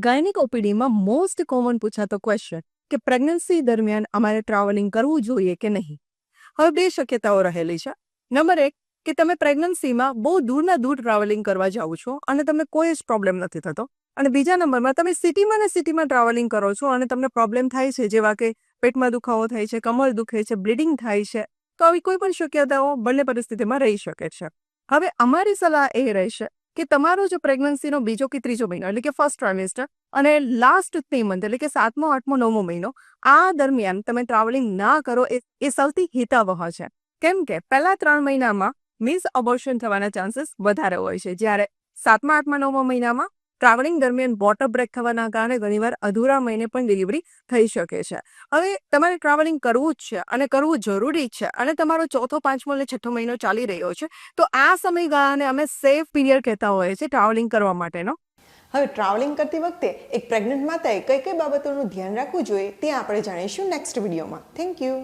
Gynaec ઓપીડીમાં most common પૂછાતો question કે pregnancy દરમિયાન અમારે ટ્રાવેલિંગ કરવું જોઈએ કે નહીં. હવે બે શક્યતાઓ રહેલી છે. નંબર 1 કે તમે પ્રેગ્નન્સીમાં બહુ દૂરના દૂર ટ્રાવેલિંગ કરવા જાઓ છો અને તમને કોઈ જ પ્રોબ્લેમ નથી થતો. અને બીજા નંબરમાં તમે સિટીમાં ને સિટીમાં ટ્રાવેલિંગ કરો છો અને તમને પ્રોબ્લેમ થાય છે, જેવા કે પેટમાં દુખાવો થાય છે, કમર દુખે છે, બ્લીડિંગ થાય છે, તો આવી કોઈ પણ શક્યતાઓ બંને પરિસ્થિતિમાં રહી શકે છે. હવે અમારી સલાહ એ રહેશે કે તમારો જો પ્રેગ્નન્સીનો બીજો કે ત્રીજો મહિનો એટલે કે ફર્સ્ટ ટ્રાઇમેસ્ટર અને લાસ્ટ 3 મંથ એટલે કે 7મો, 8મો, 9મો મહિનો આ દરમિયાન તમે ટ્રાવેલિંગ ના કરો એ સૌથી હિતાવહ છે. કેમ કે પહેલા 3 મહિનામાં મિસ અબોર્શન થવાના ચાન્સીસ વધારે હોય છે, જ્યારે 7મા, 8મા, 9મા મહિનામાં ટ્રાવેલિંગ દરમિયાન વોટર બ્રેક થવાના કારણે ઘણીવાર અધૂરા મહિને પણ ડિલિવરી થઈ શકે છે. હવે તમારે ટ્રાવેલિંગ કરવું જ છે અને કરવું જરૂરી છે અને તમારો ચોથો, 5મો અને 6ઠ્ઠો મહિનો ચાલી રહ્યો છે, તો આ સમયગાળાને અમે સેફ પીરિયડ કહેતા હોઈએ છીએ ટ્રાવેલિંગ કરવા માટેનો. હવે ટ્રાવેલિંગ કરતી વખતે એક પ્રેગ્નન્ટ માતાએ કઈ કઈ બાબતોનું ધ્યાન રાખવું જોઈએ તે આપણે જાણીશું નેક્સ્ટ વિડીયોમાં. Thank you.